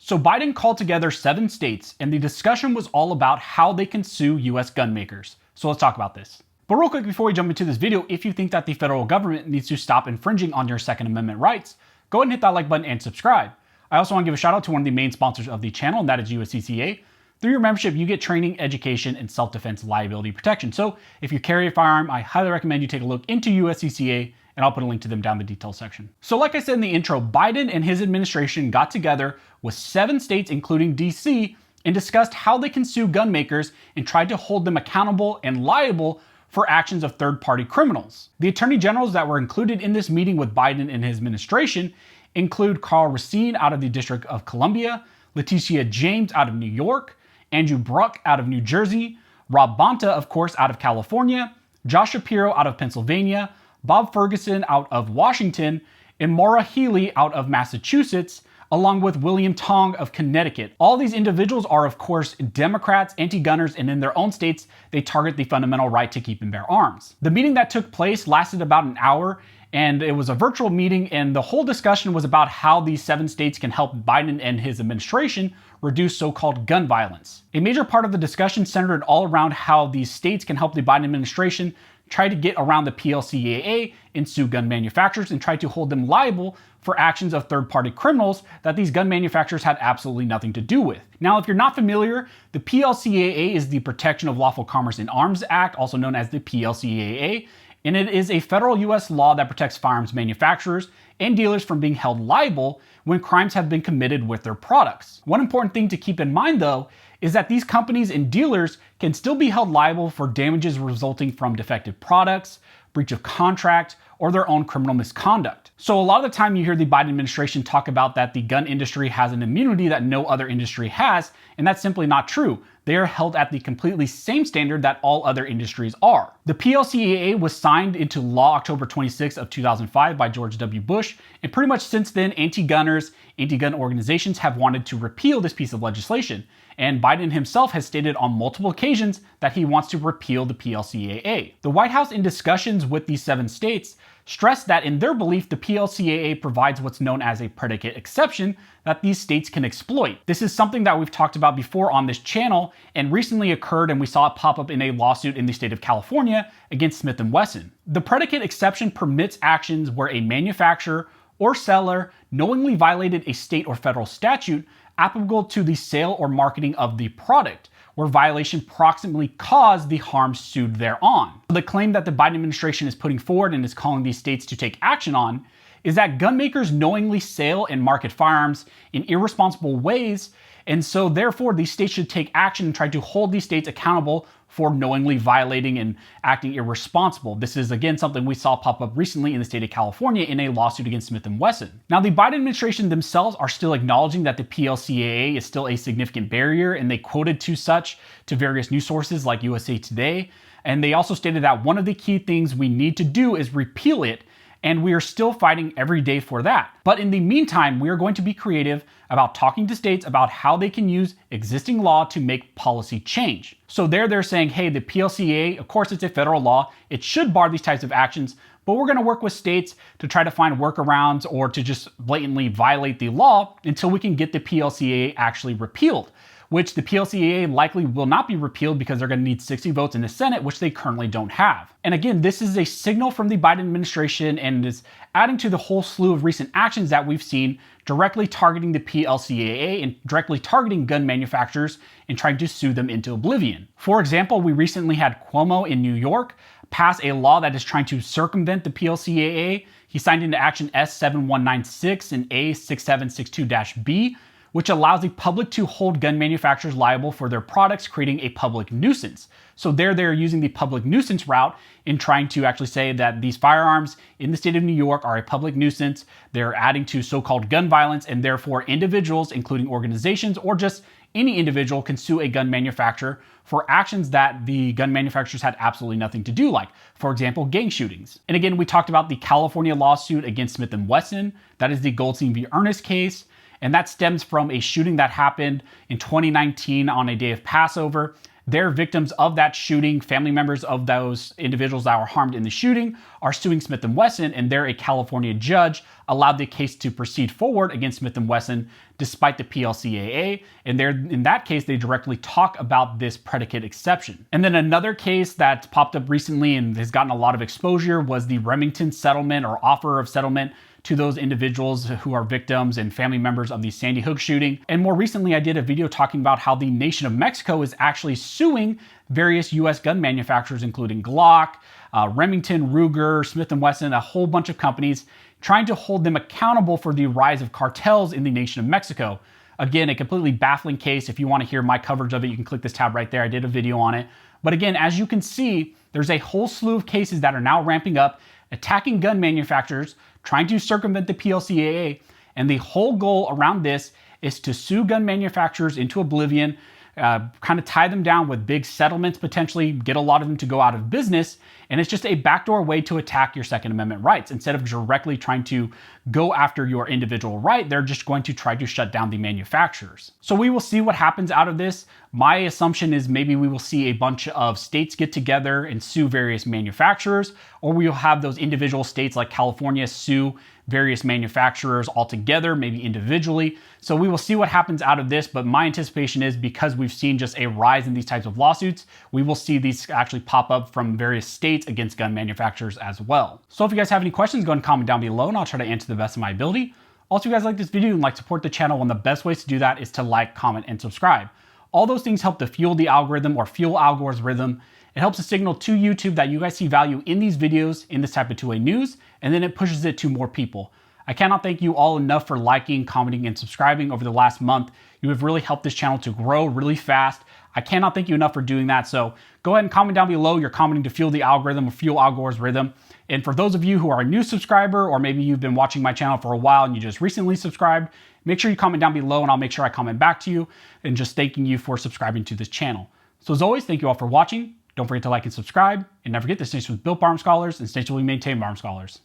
So Biden called together 7 states, and the discussion was all about how they can sue US gun makers. So let's talk about this. But real quick before we jump into this video, if you think that the federal government needs to stop infringing on your Second Amendment rights, go ahead and hit that like button and subscribe. I also want to give a shout out to one of the main sponsors of the channel, and that is USCCA. Through your membership, you get training, education, and self-defense liability protection. So if you carry a firearm, I highly recommend you take a look into USCCA, and I'll put a link to them down in the details section. So like I said in the intro, Biden and his administration got together with 7 states, including DC, and discussed how they can sue gun makers and tried to hold them accountable and liable for actions of third-party criminals. The attorney generals that were included in this meeting with Biden and his administration include Carl Racine out of the District of Columbia, Letitia James out of New York, Andrew Bruck out of New Jersey, Rob Bonta, of course, out of California, Josh Shapiro out of Pennsylvania, Bob Ferguson out of Washington, and Maura Healey out of Massachusetts, along with William Tong of Connecticut. All these individuals are, of course, Democrats, anti-gunners, and in their own states, they target the fundamental right to keep and bear arms. The meeting that took place lasted about an hour, and it was a virtual meeting, and the whole discussion was about how these 7 states can help Biden and his administration reduce so-called gun violence. A major part of the discussion centered all around how these states can help the Biden administration try to get around the PLCAA and sue gun manufacturers and try to hold them liable for actions of third-party criminals that these gun manufacturers had absolutely nothing to do with. Now, if you're not familiar, the PLCAA is the Protection of Lawful Commerce in Arms Act, also known as the PLCAA, and it is a federal US law that protects firearms manufacturers and dealers from being held liable when crimes have been committed with their products. One important thing to keep in mind, though, is that these companies and dealers can still be held liable for damages resulting from defective products, breach of contract, or their own criminal misconduct. So a lot of the time you hear the Biden administration talk about that the gun industry has an immunity that no other industry has, and that's simply not true. They are held at the completely same standard that all other industries are. The PLCAA was signed into law October 26 of 2005 by George W. Bush, and pretty much since then, anti-gunners, anti-gun organizations have wanted to repeal this piece of legislation. And Biden himself has stated on multiple occasions that he wants to repeal the PLCAA. The White House, in discussions with these 7 states, stressed that in their belief, the PLCAA provides what's known as a predicate exception that these states can exploit. This is something that we've talked about before on this channel and recently occurred, and we saw it pop up in a lawsuit in the state of California against Smith & Wesson. The predicate exception permits actions where a manufacturer or seller knowingly violated a state or federal statute applicable to the sale or marketing of the product, where violation proximately caused the harm sued thereon. The claim that the Biden administration is putting forward and is calling these states to take action on is that gun makers knowingly sell and market firearms in irresponsible ways, and so therefore these states should take action and try to hold these states accountable for knowingly violating and acting irresponsible. This is again something we saw pop up recently in the state of California in a lawsuit against Smith & Wesson. Now, the Biden administration themselves are still acknowledging that the PLCAA is still a significant barrier, and they quoted to such to various news sources like USA Today. And they also stated that one of the key things we need to do is repeal it, and we are still fighting every day for that. But in the meantime, we are going to be creative about talking to states about how they can use existing law to make policy change. So they're saying, hey, the PLCAA, of course it's a federal law, it should bar these types of actions, but we're gonna work with states to try to find workarounds or to just blatantly violate the law until we can get the PLCAA actually repealed, which the PLCAA likely will not be repealed because they're going to need 60 votes in the Senate, which they currently don't have. And again, this is a signal from the Biden administration and is adding to the whole slew of recent actions that we've seen directly targeting the PLCAA and directly targeting gun manufacturers and trying to sue them into oblivion. For example, we recently had Cuomo in New York pass a law that is trying to circumvent the PLCAA. He signed into action S7196 and A6762-B, which allows the public to hold gun manufacturers liable for their products, creating a public nuisance. So they're using the public nuisance route in trying to actually say that these firearms in the state of New York are a public nuisance. They're adding to so-called gun violence, and therefore individuals, including organizations or just any individual, can sue a gun manufacturer for actions that the gun manufacturers had absolutely nothing to do, like, for example, gang shootings. And again, we talked about the California lawsuit against Smith & Wesson. That is the Goldstein v. Ernest case. And that stems from a shooting that happened in 2019 on a day of Passover They're victims of that shooting. Family members of those individuals that were harmed in the shooting are suing Smith & Wesson, and they're a California judge allowed the case to proceed forward against Smith & Wesson despite the PLCAA. And in that case, they directly talk about this predicate exception. And then another case that popped up recently and has gotten a lot of exposure was the Remington settlement or offer of settlement to those individuals who are victims and family members of the Sandy Hook shooting. And more recently, I did a video talking about how the nation of Mexico is actually suing various US gun manufacturers, including Glock, Remington, Ruger, Smith & Wesson, a whole bunch of companies, trying to hold them accountable for the rise of cartels in the nation of Mexico. Again, a completely baffling case. If you want to hear my coverage of it, you can click this tab right there. I did a video on it. But again, as you can see, there's a whole slew of cases that are now ramping up, attacking gun manufacturers, trying to circumvent the PLCAA. And the whole goal around this is to sue gun manufacturers into oblivion, kind of tie them down with big settlements, potentially get a lot of them to go out of business. And it's just a backdoor way to attack your Second Amendment rights. Instead of directly trying to go after your individual right, they're just going to try to shut down the manufacturers. So we will see what happens out of this. My assumption is maybe we will see a bunch of states get together and sue various manufacturers, or we will have those individual states like California sue various manufacturers altogether, maybe individually. So we will see what happens out of this, but my anticipation is because we've seen just a rise in these types of lawsuits, we will see these actually pop up from various states against gun manufacturers as well. So if you guys have any questions, go ahead and comment down below and I'll try to answer the best of my ability. Also, if you guys like this video and like to support the channel, one of the best ways to do that is to like, comment, and subscribe. All those things help to fuel the algorithm or fuel Algore's rhythm. It helps to signal to YouTube that you guys see value in these videos, in this type of 2A news, and then it pushes it to more people. I cannot thank you all enough for liking, commenting, and subscribing over the last month. You have really helped this channel to grow really fast. I cannot thank you enough for doing that. So go ahead and comment down below. You're commenting to fuel the algorithm or fuel Algore's rhythm. And for those of you who are a new subscriber, or maybe you've been watching my channel for a while and you just recently subscribed, make sure you comment down below and I'll make sure I comment back to you and just thanking you for subscribing to this channel. So as always, thank you all for watching. Don't forget to like and subscribe, and never forget to stay with Built Bar Arm Scholars and stay till we maintain Bar Arm Scholars.